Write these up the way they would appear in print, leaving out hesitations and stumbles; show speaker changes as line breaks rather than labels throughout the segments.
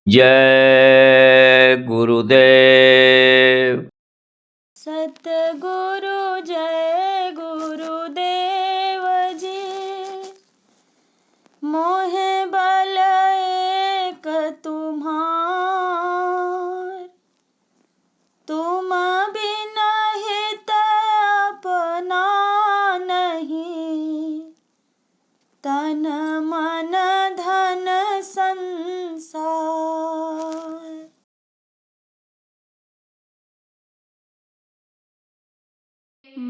जय गुरुदेव।
सतगुरु जय गुरुदेव जी। मोहे बल एक तुम्हार, तुम बिन हित अपना नहीं, तन मन धन संसार।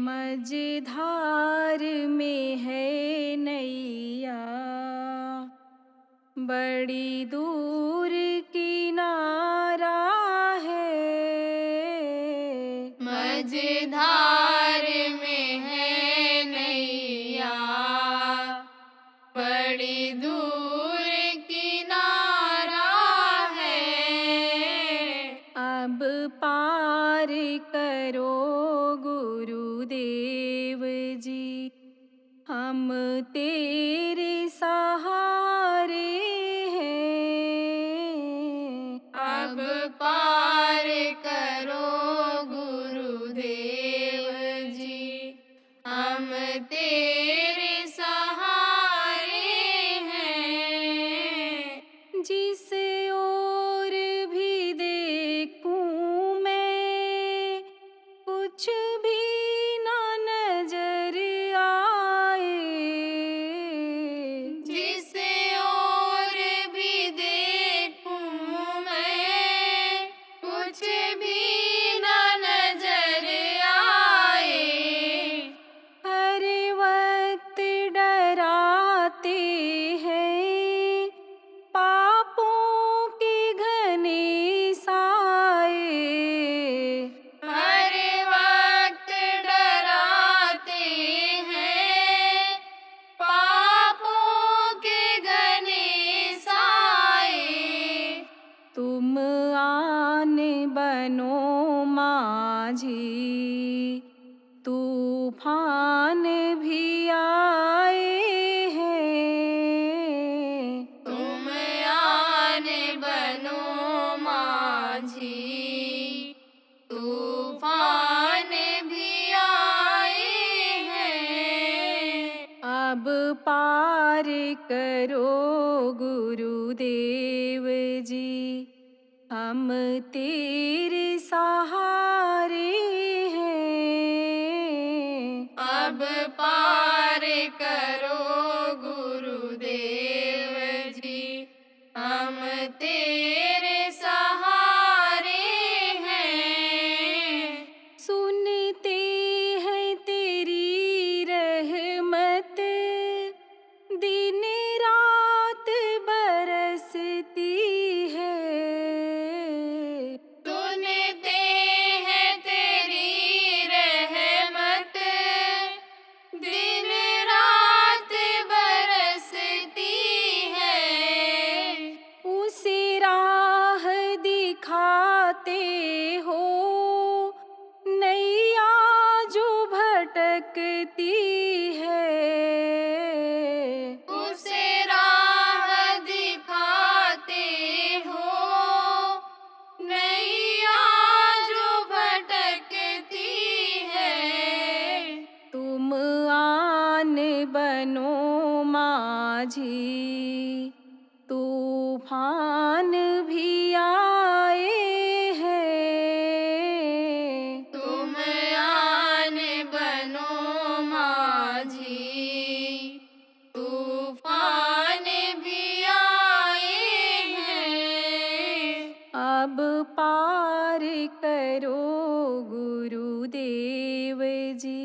मझधार में है नैया, बड़ी दूर किनारा है।
मझधार में है नैया, बड़ी दूर किनारा है।
अब पार करो गुरुदेव जी, हम तेरे सहारे हैं।
अब पार करो गुरुदेव जी, हम तेरे सहारे हैं।
जिस ओर भी देखूं मैं, कुछ भी ना नजर आए।
जिस ओर भी देखूं मैं, कुछ भी ना नजर आए।
हर वक्त डराते हैं पापों के घने साए।
हर वक्त डराते हैं पापों के घने साए।
तुम आन बनो माझी, तूफान भी आए हैं।
तुम आन बनो माझी, तूफान भी आए हैं।
अब पार करो गुरुदेव जी, हम तेरे सहारे हैं।
अब पार करो गुरुदेव जी, हम तेरे सहारे हैं।
सुनते हैं तेरी रहमत, दिन रात बरसती है।
सुनते हैं तेरी रहमत, दिन रात बरसती है।
उसी राह दिखाते हो नैया जो भटकती है।
उसे राह दिखाते हो नैया जो भटकती है।
तुम आन बनो माझी, तूफान भी आए हैं।
तुम आन बनो माझी, तूफान भी आए हैं।
अब पार करो गुरुदेव जी,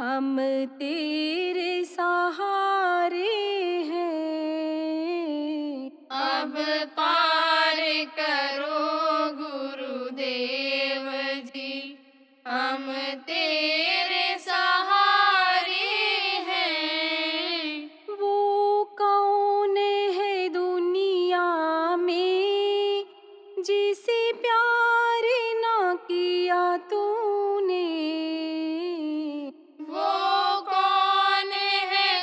हम तेरे सहारे हैं।
अब पार करो गुरुदेव जी, हम तेरे सहारे हैं।
वो कौन है दुनिया में जिसे प्यार ना किया तूने।
वो कौन है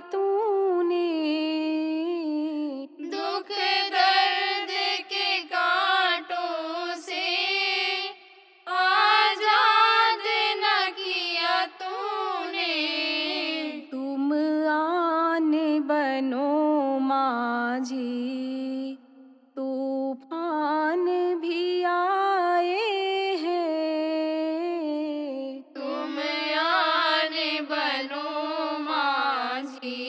तूने,
दुख दर्द के कांटों से आजाद न किया तूने।
तुम आन बनो माझी, तूफान भी आए हैं।
तुम आन बनो माझी,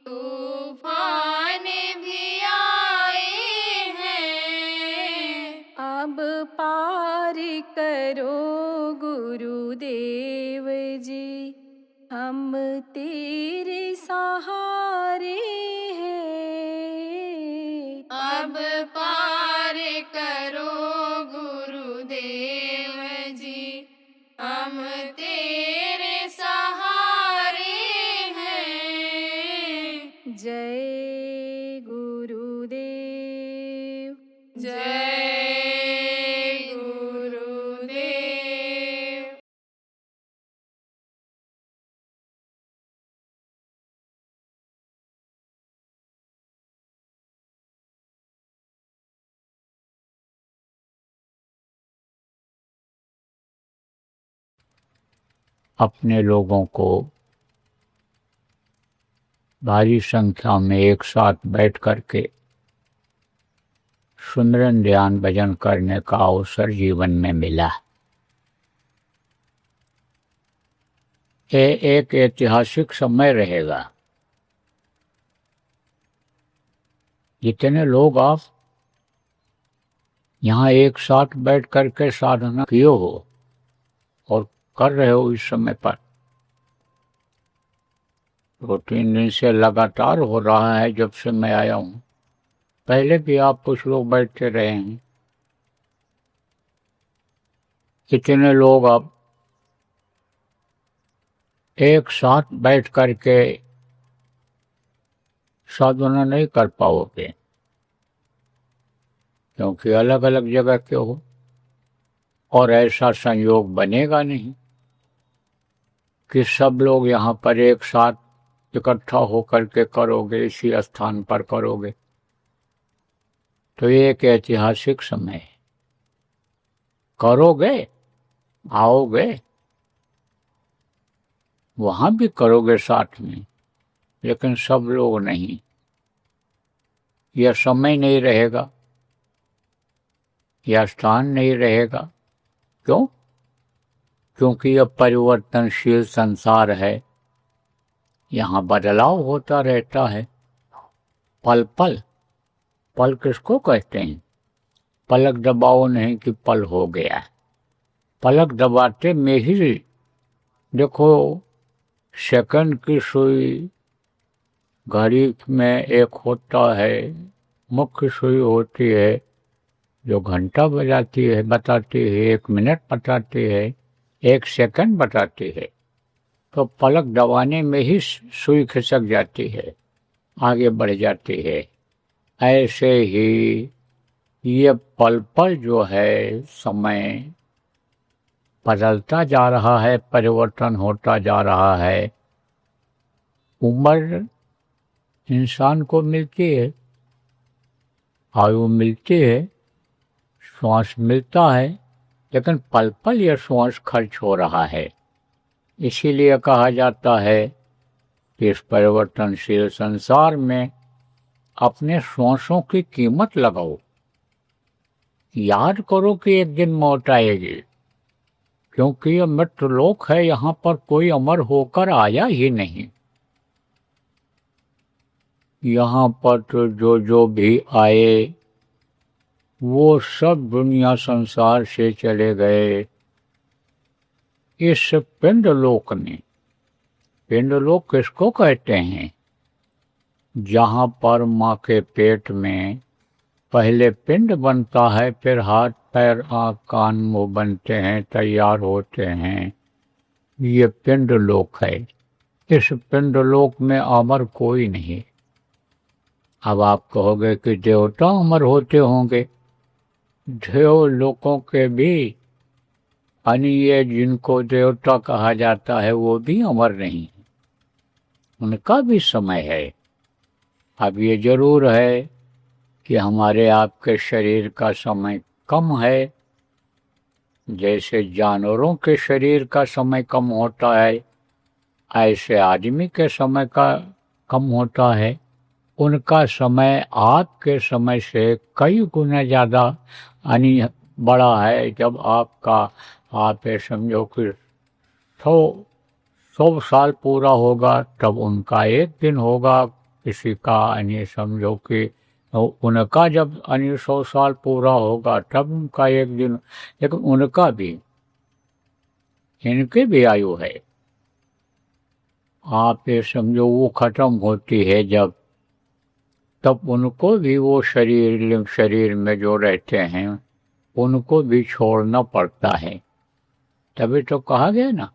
तूफान भी आए हैं।
अब पार करो गुरुदेव जी, हम तेरे सहारे हैं।
अब पार करो गुरुदेव जी, हम तेरे सहारे हैं।
जय गुरुदेव।
जय गुरुदेव।
अपने लोगों को भारी संख्या में एक साथ बैठ करके सुमिरन ध्यान भजन करने का अवसर जीवन में मिला। ये एक ऐतिहासिक समय रहेगा। जितने लोग आप यहाँ एक साथ बैठ करके साधना किए हो और कर रहे हो इस समय पर, 2-3 दिन से लगातार हो रहा है जब से मैं आया हूँ। पहले भी आप कुछ लोग बैठते रहे हैं। इतने लोग अब एक साथ बैठ करके साधना नहीं कर पाओगे, क्योंकि अलग अलग जगह के हो और ऐसा संयोग बनेगा नहीं कि सब लोग यहाँ पर एक साथ इकट्ठा होकर के करोगे, इसी स्थान पर करोगे। तो ये एक ऐतिहासिक समय है। करोगे, आओगे, वहां भी करोगे साथ में, लेकिन सब लोग नहीं। यह समय नहीं रहेगा, यह स्थान नहीं रहेगा। क्यों? क्योंकि यह परिवर्तनशील संसार है। यहाँ बदलाव होता रहता है पल पल। पल किसको कहते हैं? पलक दबाओ नहीं कि पल हो गया। पलक दबाते में ही देखो, सेकंड की सुई घड़ी में एक होता है, मुख्य सुई होती है जो घंटा बजाती है, बताती है, 1 मिनट बताती है, 1 सेकंड बताती है। तो पलक दबाने में ही सुई खिसक जाती है, आगे बढ़ जाती है। ऐसे ही ये पल पल जो है समय बदलता जा रहा है, परिवर्तन होता जा रहा है। उम्र इंसान को मिलती है, आयु मिलती है, श्वास मिलता है, लेकिन पल पल यह श्वास खर्च हो रहा है। इसीलिए कहा जाता है कि इस परिवर्तनशील संसार में अपने श्वासों की कीमत लगाओ। याद करो कि एक दिन मौत आएगी, क्योंकि यह मृत्युलोक है। यहाँ पर कोई अमर होकर आया ही नहीं। यहाँ पर तो जो भी आए वो सब दुनिया संसार से चले गए। इस पिंडलोक में, पिंडलोक किसको कहते हैं? जहाँ पर माँ के पेट में पहले पिंड बनता है, फिर हाथ पैर आँख कान मुँह बनते हैं, तैयार होते हैं। ये पिंडलोक है। इस पिंडलोक में अमर कोई नहीं। अब आप कहोगे कि देवता अमर होते होंगे। देव लोकों के भी यानी ये जिनको देवता कहा जाता है वो भी अमर नहीं। उनका भी समय है। अब ये जरूर है कि हमारे आपके शरीर का समय कम है, जैसे जानवरों के शरीर का समय कम होता है ऐसे आदमी के समय का कम होता है। उनका समय आपके समय से कई गुना ज़्यादा यानी बड़ा है। जब आप ये समझो कि 100 साल पूरा होगा तब उनका एक दिन होगा, किसी का यानी समझो कि उनका जब यानी 100 साल पूरा होगा तब उनका एक दिन, लेकिन उनका भी, इनकी भी आयु है। आप ये समझो वो खत्म होती है जब, तब उनको भी वो शरीर में जो रहते हैं उनको भी छोड़ना पड़ता है। तभी तो कहा गया ना,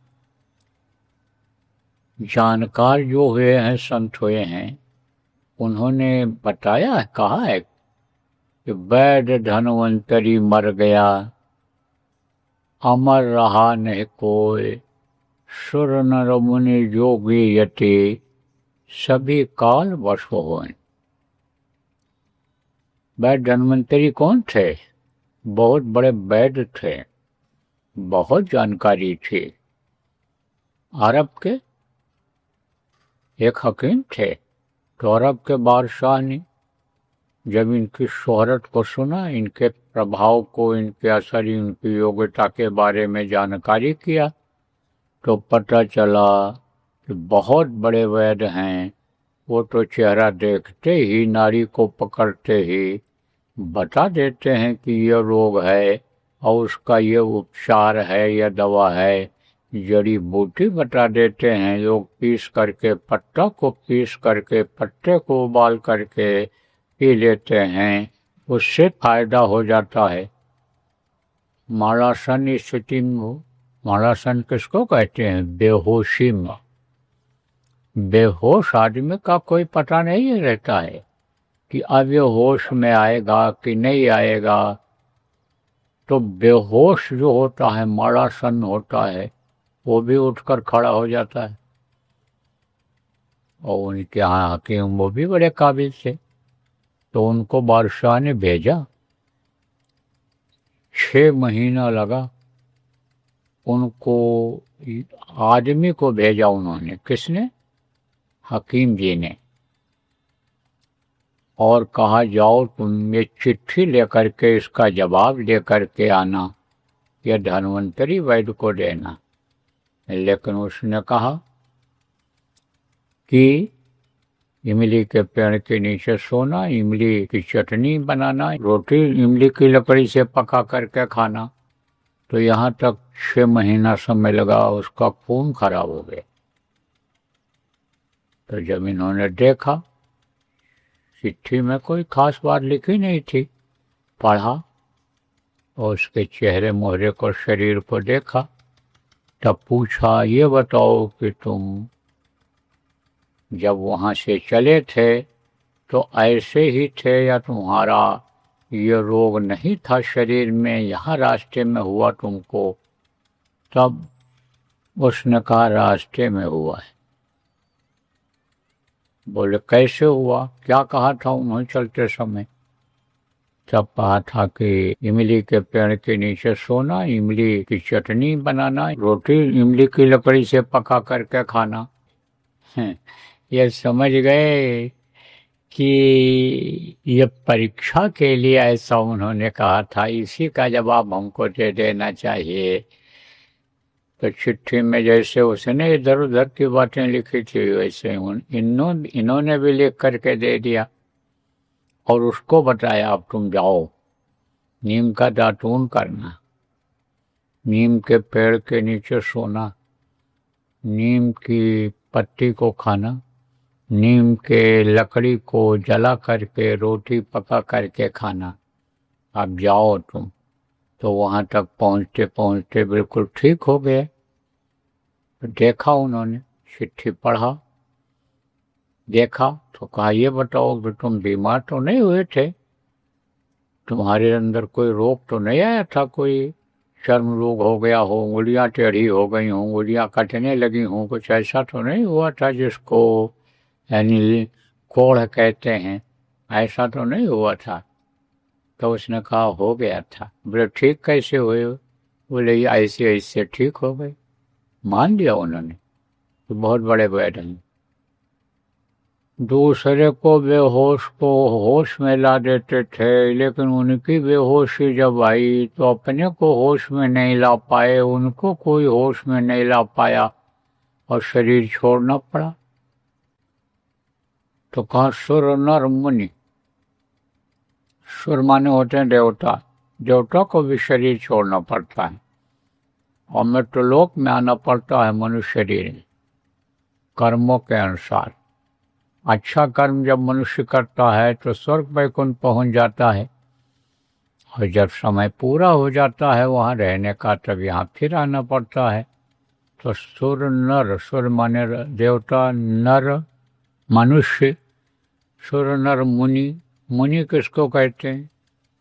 जानकार जो हुए हैं, संत हुए हैं, उन्होंने बताया है, कहा है कि वैद धनवंतरी मर गया, अमर रहा नहीं कोई, सुर नर मुनि जोगी यति, सभी काल वश होएं। वैद धन्वंतरी कौन थे? बहुत बड़े वैद थे, बहुत जानकारी थी। अरब के एक हकीम थे, तो अरब के बादशाह ने जब इनकी शोहरत को सुना, इनके प्रभाव को, इनके असर, इनकी योग्यता के बारे में जानकारी किया, तो पता चला कि बहुत बड़े वैद हैं। वो तो चेहरा देखते ही, नारी को पकड़ते ही बता देते हैं कि ये रोग है और उसका ये उपचार है, यह दवा है। जड़ी बूटी बता देते हैं, लोग पीस करके, पत्ता को पीस करके, पत्ते को उबाल करके पी लेते हैं, उससे फायदा हो जाता है। मालासन स्थिति में हो, मालासन किसको कहते हैं? बेहोशी में। बेहोश आदमी का कोई पता नहीं रहता है कि अब ये होश में आएगा कि नहीं आएगा। तो बेहोश जो होता है, मालासन होता है, वो भी उठकर खड़ा हो जाता है। और उनके यहाँ हकीम वो भी बड़े काबिल थे, तो उनको बादशाह ने भेजा। 6 महीना लगा उनको, आदमी को भेजा उन्होंने। किसने? हकीम जी ने। और कहा जाओ तुम ये चिट्ठी लेकर के इसका जवाब लेकर के आना, यह धन्वंतरी वैद्य को देना। लेकिन उसने कहा कि इमली के पेड़ के नीचे सोना, इमली की चटनी बनाना, रोटी इमली की लकड़ी से पका करके खाना। तो यहाँ तक 6 महीना समय लगा, उसका खून खराब हो गया। तो जब इन्होंने देखा, चिट्ठी में कोई खास बात लिखी नहीं थी, पढ़ा और उसके चेहरे मोहरे को, शरीर को देखा, तब पूछा, ये बताओ कि तुम जब वहाँ से चले थे तो ऐसे ही थे या तुम्हारा ये रोग नहीं था शरीर में, यहाँ रास्ते में हुआ तुमको? तब उसने कहा रास्ते में हुआ है। बोले कैसे हुआ? क्या कहा था उन्होंने चलते समय? तब कहा था कि इमली के पेड़ के नीचे सोना, इमली की चटनी बनाना, रोटी इमली की लकड़ी से पका करके खाना। ये समझ गए कि ये परीक्षा के लिए ऐसा उन्होंने कहा था, इसी का जवाब हमको दे देना चाहिए। तो चिट्ठी में जैसे उसने इधर उधर की बातें लिखी थी, वैसे इन्होंने भी लिख करके दे दिया और उसको बताया, अब तुम जाओ, नीम का दातून करना, नीम के पेड़ के नीचे सोना, नीम की पत्ती को खाना, नीम के लकड़ी को जला करके रोटी पका करके खाना। अब जाओ तुम। तो वहाँ तक पहुँचते पहुँचते बिल्कुल ठीक हो गए। तो देखा उन्होंने, चिट्ठी पढ़ा, देखा तो कहा, ये बताओ कि तुम बीमार तो नहीं हुए थे? तुम्हारे अंदर कोई रोग तो नहीं आया था? कोई चर्म रोग हो गया हो, उंगलियां टेढ़ी हो गई हों, उंगलियां कटने लगी हों, कुछ ऐसा तो नहीं हुआ था जिसको यानी कोढ़ कहते हैं, ऐसा तो नहीं हुआ था। तो उसने कहा हो गया था। बोले ठीक कैसे हुए? बोले ऐसे ऐसे ठीक हो गए। मान लिया उन्होंने। तो बहुत बड़े वैद्य हैं। दूसरे को बेहोश को होश में ला देते थे, लेकिन उनकी बेहोशी जब आई तो अपने को होश में नहीं ला पाए, उनको कोई होश में नहीं ला पाया और शरीर छोड़ना पड़ा। तो कहा सुर नर मुनि। सुर माने होते हैं देवता। देवता को भी शरीर छोड़ना पड़ता है और मृत्युलोक में आना पड़ता है मनुष्य शरीर में, कर्मों के अनुसार। अच्छा कर्म जब मनुष्य करता है तो स्वर्ग वैकुंठ पहुंच जाता है, और जब समय पूरा हो जाता है वहाँ रहने का, तब यहाँ फिर आना पड़ता है। तो सुर नर, सुर माने देवता, नर मनुष्य, सुर नर मुनि। मुनि किसको कहते हैं?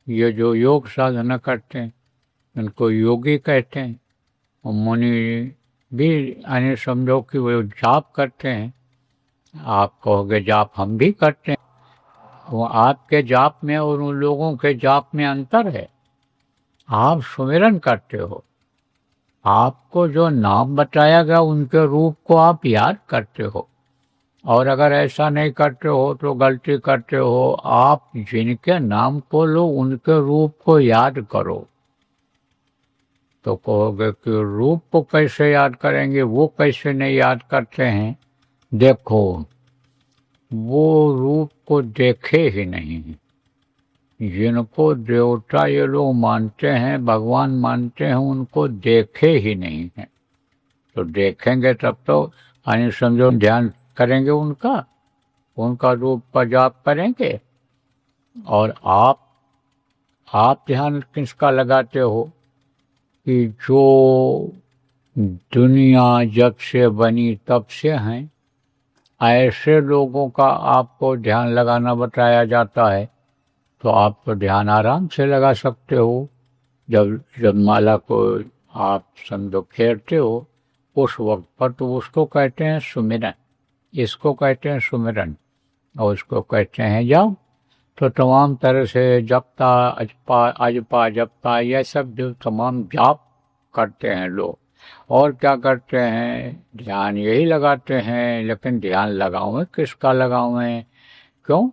ये जो योग साधना करते हैं उनको योगी कहते हैं। और मुनि भी यानी समझो कि वो जाप करते हैं। आप कहोगे जाप हम भी करते हैं, वो आपके जाप में और उन लोगों के जाप में अंतर है। आप सुमिरन करते हो, आपको जो नाम बताया गया उनके रूप को आप याद करते हो, और अगर ऐसा नहीं करते हो तो गलती करते हो। आप जिनके नाम को लो उनके रूप को याद करो। तो कहोगे कि रूप को कैसे याद करेंगे, वो कैसे नहीं याद करते हैं? देखो, वो रूप को देखे ही नहीं। जिनको देवता ये लोग मानते हैं, भगवान मानते हैं, उनको देखे ही नहीं है। तो देखेंगे तब तो यानी समझो ध्यान करेंगे उनका रूप का जाप करेंगे। और आप ध्यान किसका लगाते हो? कि जो दुनिया जब से बनी तब से हैं, ऐसे लोगों का आपको ध्यान लगाना बताया जाता है। तो आप तो ध्यान आराम से लगा सकते हो। जब माला को आप समझो फेरते हो उस वक्त पर, तो उसको कहते हैं सुमिरन। इसको कहते हैं सुमिरन और उसको कहते हैं जाप। तो तमाम तरह से जपता, अजपा जपता, यह सब जो तमाम जाप करते हैं लोग। और क्या करते हैं? ध्यान यही लगाते हैं। लेकिन ध्यान लगावें किसका लगावें? क्यों?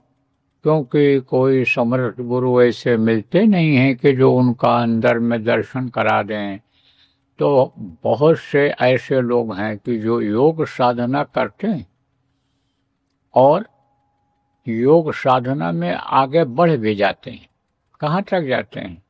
क्योंकि कोई समर्थ गुरु ऐसे मिलते नहीं हैं कि जो उनका अंदर में दर्शन करा दें। तो बहुत से ऐसे लोग हैं कि जो योग साधना करते हैं और योग साधना में आगे बढ़ भी जाते हैं। कहाँ तक जाते हैं?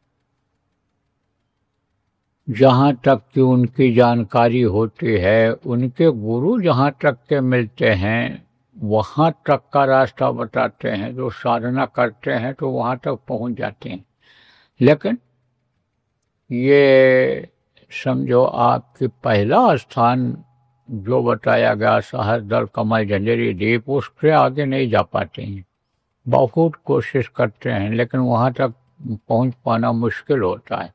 जहाँ तक कि उनकी जानकारी होती है, उनके गुरु जहाँ तक के मिलते हैं वहाँ तक का रास्ता बताते हैं। जो साधना करते हैं तो वहाँ तक पहुँच जाते हैं। लेकिन ये समझो आपकी पहला स्थान जो बताया गया, सहस्रदल कमल झंझरी दीप, उससे आगे नहीं जा पाते हैं। बहुत कोशिश करते हैं लेकिन वहाँ तक पहुँच पाना मुश्किल होता है।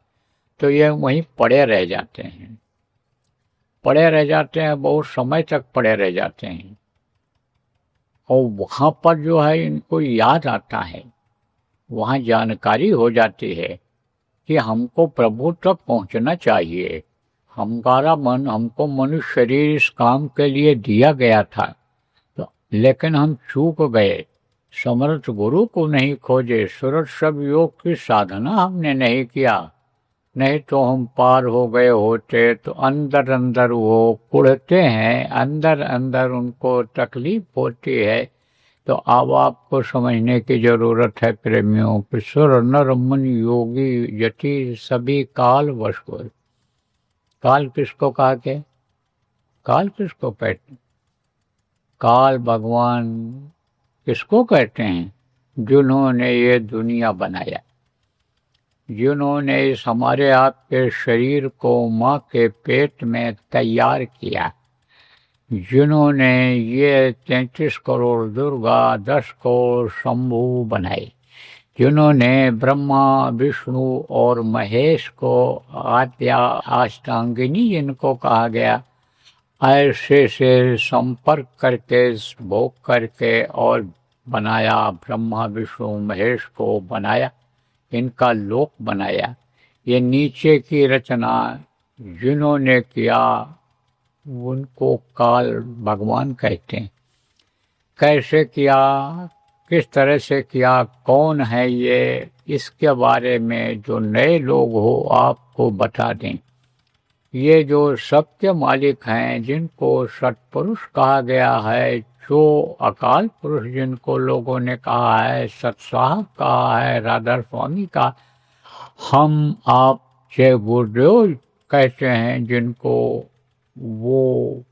तो ये वहीं पड़े रह जाते हैं, बहुत समय तक पड़े रह जाते हैं। और वहाँ पर जो है इनको याद आता है, वहाँ जानकारी हो जाती है कि हमको प्रभु तक पहुँचना चाहिए। हमको मनुष्य शरीर इस काम के लिए दिया गया था, तो लेकिन हम चूक गए। समर्थ गुरु को नहीं खोजे, सूरज सब योग की साधना हमने नहीं किया, नहीं तो हम पार हो गए होते। तो अंदर अंदर वो कुढ़ते हैं, अंदर अंदर उनको तकलीफ होती है। तो अब आपको समझने की जरूरत है प्रेमियों कि सुर नर मुनि योगी यति सभी काल वश हो। काल किसको कहा के? काल किसको कहते? काल भगवान किसको कहते हैं? जिन्होंने ये दुनिया बनाया, जिन्होंने इस हमारे आपके शरीर को माँ के पेट में तैयार किया, जिन्होंने ये 33 करोड़ दुर्गा, 10 करोड़ शंभु बनाए, जिन्होंने ब्रह्मा विष्णु और महेश को आद्या अष्टांगिनी जिनको कहा गया, ऐसे से संपर्क करके भोग करके और बनाया, ब्रह्मा विष्णु महेश को बनाया, इनका लोक बनाया। ये नीचे की रचना जिन्होंने किया उनको काल भगवान कहते हैं। कैसे किया, किस तरह से किया, कौन है ये, इसके बारे में जो नए लोग हो आपको बता दें। ये जो सबके मालिक हैं, जिनको सत्पुरुष कहा गया है, जो अकाल पुरुष जिनको लोगों ने कहा है, सतसाहब कहा है, राधा स्वामी का, हम आप जय गुरुदेव कहते हैं, जिनको वो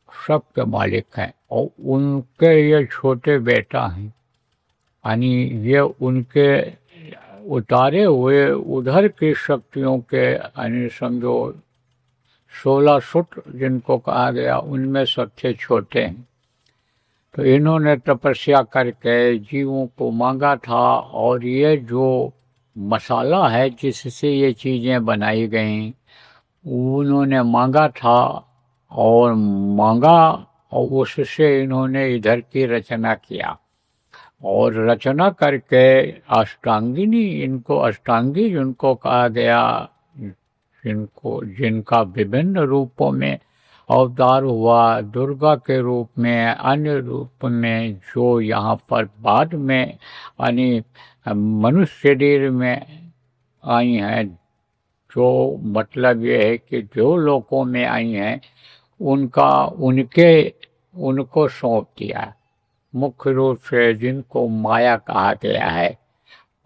सबके मालिक हैं। और उनके ये छोटे बेटा हैं, यानी ये उनके उतारे हुए उधर की शक्तियों के, यानी समझो 16 सूत्र जिनको कहा गया, उनमें सबसे छोटे हैं। तो इन्होंने तपस्या करके जीवों को मांगा था, और ये जो मसाला है जिससे ये चीज़ें बनाई गईं, उन्होंने मांगा था और उससे इन्होंने इधर की रचना किया। और रचना करके अष्टांगिनी, इनको अष्टांगी जिनको कहा गया, जिनका विभिन्न रूपों में अवतार हुआ, दुर्गा के रूप में, अन्य रूप में, जो यहाँ पर बाद में यानी मनुष्य शरीर में आई हैं, जो मतलब ये है कि जो लोकों में आई हैं उनको सौंप दिया। मुख्य रूप से जिनको माया कहा गया है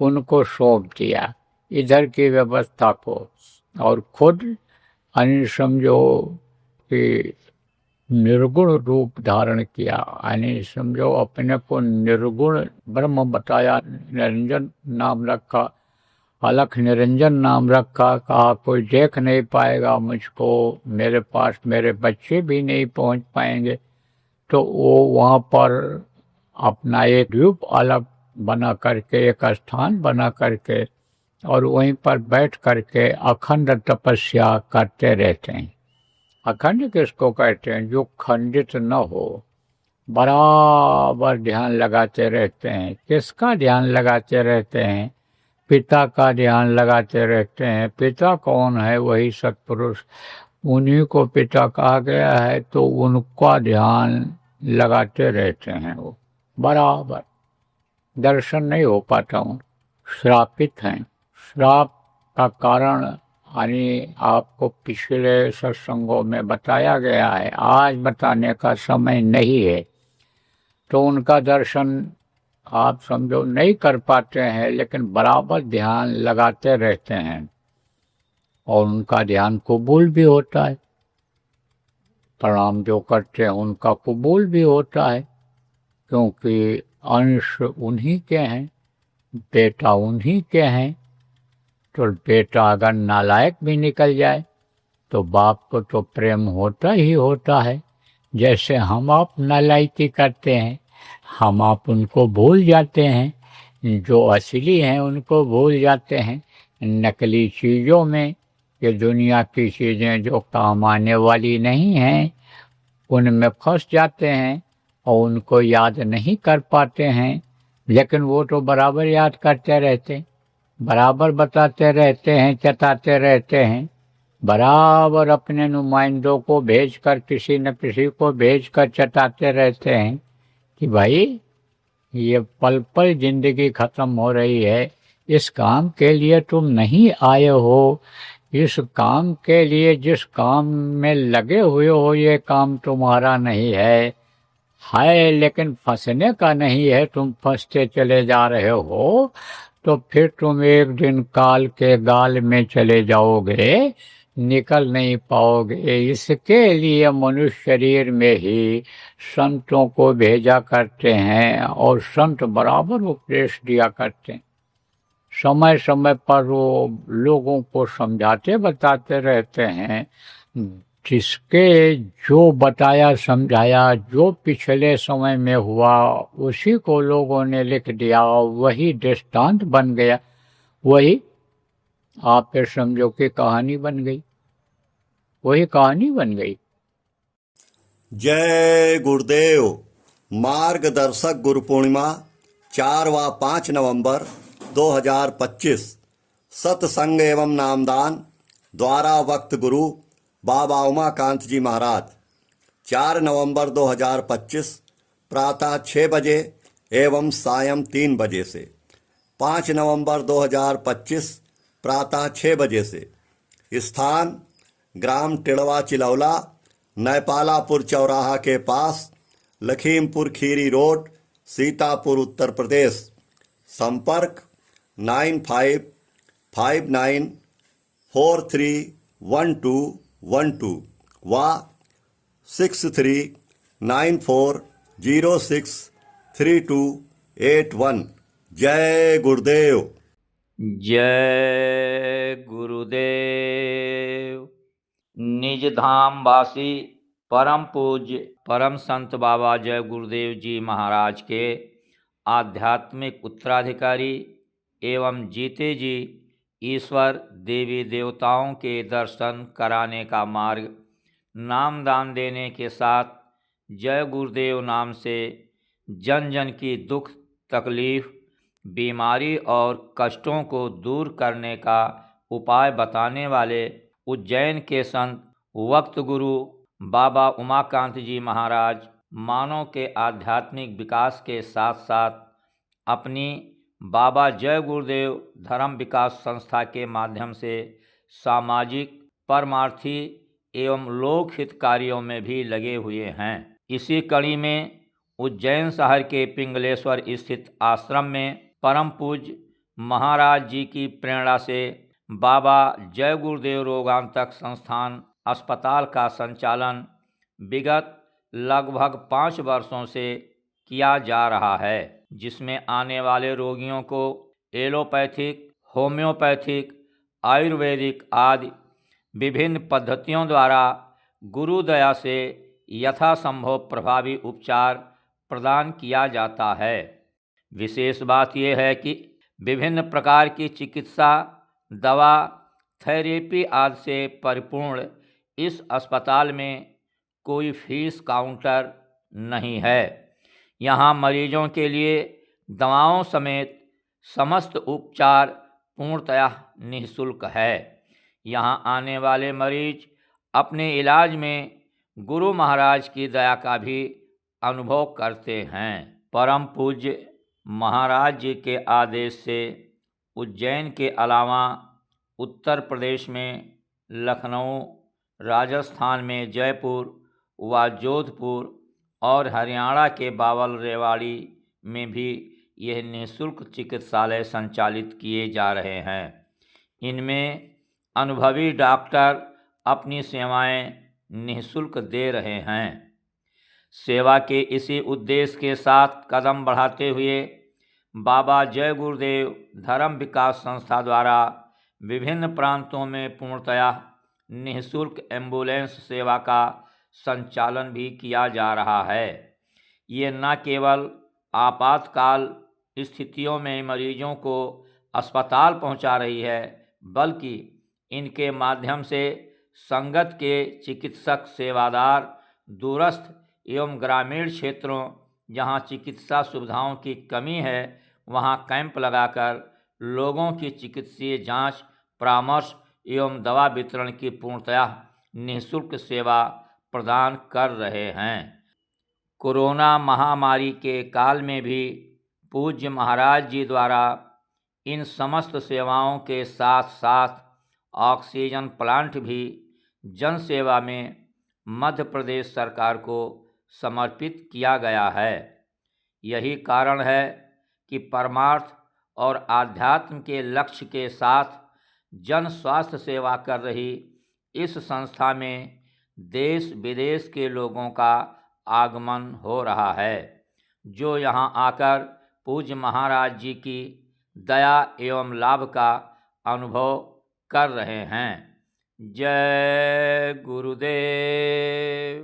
उनको सौंप दिया इधर की व्यवस्था को, और खुद यानी समझो कि निर्गुण रूप धारण किया, यानी समझो अपने को निर्गुण ब्रह्म बताया, निरंजन नाम रखा, अलख निरंजन नाम रखा। कहा कोई देख नहीं पाएगा मुझको, मेरे पास मेरे बच्चे भी नहीं पहुंच पाएंगे। तो वो वहाँ पर अपना एक द्वीप अलग बना करके, एक स्थान बना करके, और वहीं पर बैठ करके अखंड तपस्या करते रहते हैं। अखंड किसको कहते हैं? जो खंडित न हो, बराबर ध्यान लगाते रहते हैं। किसका ध्यान लगाते रहते हैं? पिता का ध्यान लगाते रहते हैं। पिता कौन है? वही सत्पुरुष, उन्हीं को पिता कहा गया है, तो उनका ध्यान लगाते रहते हैं। वो बराबर दर्शन नहीं हो पाता हूँ, श्रापित हैं। श्राप का कारण यानी आपको पिछले सत्संगों में बताया गया है, आज बताने का समय नहीं है। तो उनका दर्शन आप समझो नहीं कर पाते हैं, लेकिन बराबर ध्यान लगाते रहते हैं, और उनका ध्यान कबूल भी होता है। प्रणाम जो करते हैं उनका कबूल भी होता है, क्योंकि अंश उन्हीं के हैं, बेटा उन्हीं के हैं। तो बेटा अगर नालायक भी निकल जाए तो बाप को तो प्रेम होता ही होता है। जैसे हम आप नालायकी करते हैं, हम आप उनको भूल जाते हैं, जो असली हैं उनको भूल जाते हैं। नकली चीज़ों में, ये दुनिया की चीज़ें जो काम आने वाली नहीं हैं, उनमें फंस जाते हैं और उनको याद नहीं कर पाते हैं। लेकिन वो तो बराबर याद करते रहते, बराबर बताते रहते हैं, चताते रहते हैं, बराबर अपने नुमाइंदों को भेजकर, किसी न किसी को भेजकर चताते रहते हैं कि भाई ये पल पल जिंदगी खत्म हो रही है, इस काम के लिए तुम नहीं आए हो, इस काम के लिए जिस काम में लगे हुए हो ये काम तुम्हारा नहीं है, लेकिन फंसने का नहीं है, तुम फंसते चले जा रहे हो, तो फिर तुम एक दिन काल के गाल में चले जाओगे, निकल नहीं पाओगे। इसके लिए मनुष्य शरीर में ही संतों को भेजा करते हैं, और संत बराबर उपदेश दिया करते हैं। समय समय पर वो लोगों को समझाते बताते रहते हैं। जिसके जो बताया समझाया, जो पिछले समय में हुआ, उसी को लोगों ने लिख दिया, वही दृष्टांत बन गया, वही आप फिर समझो कि कहानी बन गई, वही कहानी बन गई।
जय गुरुदेव। मार्गदर्शक गुरु पूर्णिमा 4 व 5 नवंबर 2025। सत्संग एवं नामदान द्वारा वक्त गुरु बाबा उमाकांत जी महाराज। 4 नवंबर 2025 प्रातः 6 बजे एवं सायं 3 बजे से। 5 नवंबर 2025 प्रातः 6 बजे से। स्थान ग्राम टिड़वा चिलौला, नैपालापुर चौराहा के पास, लखीमपुर खीरी रोड, सीतापुर, उत्तर प्रदेश। संपर्क 9559431212 व 6394063281। जय गुरुदेव।
जय गुरुदेव। निज धाम वासी परम पूज्य परम संत बाबा जय गुरुदेव जी महाराज के आध्यात्मिक उत्तराधिकारी एवं जीते जी ईश्वर देवी देवताओं के दर्शन कराने का मार्ग नामदान देने के साथ जय गुरुदेव नाम से जन जन की दुख तकलीफ बीमारी और कष्टों को दूर करने का उपाय बताने वाले उज्जैन के संत वक्त गुरु बाबा उमाकांत जी महाराज मानव के आध्यात्मिक विकास के साथ साथ अपनी बाबा जय गुरुदेव धर्म विकास संस्था के माध्यम से सामाजिक परमार्थी एवं लोकहित कार्यों में भी लगे हुए हैं। इसी कड़ी में उज्जैन शहर के पिंगलेश्वर स्थित आश्रम में परम पूज्य महाराज जी की प्रेरणा से बाबा जय गुरुदेव रोगांतक संस्थान अस्पताल का संचालन विगत लगभग 5 वर्षों से किया जा रहा है, जिसमें आने वाले रोगियों को एलोपैथिक, होम्योपैथिक, आयुर्वेदिक आदि विभिन्न पद्धतियों द्वारा गुरु दया से यथासंभव प्रभावी उपचार प्रदान किया जाता है। विशेष बात यह है कि विभिन्न प्रकार की चिकित्सा, दवा, थेरेपी आदि से परिपूर्ण इस अस्पताल में कोई फीस काउंटर नहीं है। यहाँ मरीजों के लिए दवाओं समेत समस्त उपचार पूर्णतः निःशुल्क है। यहाँ आने वाले मरीज अपने इलाज में गुरु महाराज की दया का भी अनुभव करते हैं। परम पूज्य महाराज जी के आदेश से उज्जैन के अलावा उत्तर प्रदेश में लखनऊ, राजस्थान में जयपुर व जोधपुर और हरियाणा के बावल रेवाड़ी में भी यह निःशुल्क चिकित्सालय संचालित किए जा रहे हैं। इनमें अनुभवी डॉक्टर अपनी सेवाएं निःशुल्क दे रहे हैं। सेवा के इसी उद्देश्य के साथ कदम बढ़ाते हुए बाबा जय गुरुदेव धर्म विकास संस्था द्वारा विभिन्न प्रांतों में पूर्णतः निःशुल्क एम्बुलेंस सेवा का संचालन भी किया जा रहा है। ये न केवल आपातकाल स्थितियों में मरीजों को अस्पताल पहुंचा रही है, बल्कि इनके माध्यम से संगत के चिकित्सक सेवादार दूरस्थ एवं ग्रामीण क्षेत्रों जहां चिकित्सा सुविधाओं की कमी है, वहां कैंप लगाकर लोगों की चिकित्सीय जांच, परामर्श एवं दवा वितरण की पूर्णतः निःशुल्क सेवा प्रदान कर रहे हैं। कोरोना महामारी के काल में भी पूज्य महाराज जी द्वारा इन समस्त सेवाओं के साथ साथ ऑक्सीजन प्लांट भी जन सेवा में मध्य प्रदेश सरकार को समर्पित किया गया है। यही कारण है कि परमार्थ और आध्यात्म के लक्ष्य के साथ जन स्वास्थ्य सेवा कर रही इस संस्था में देश विदेश के लोगों का आगमन हो रहा है, जो यहाँ आकर पूज्य महाराज जी की दया एवं लाभ का अनुभव कर रहे हैं। जय गुरुदेव।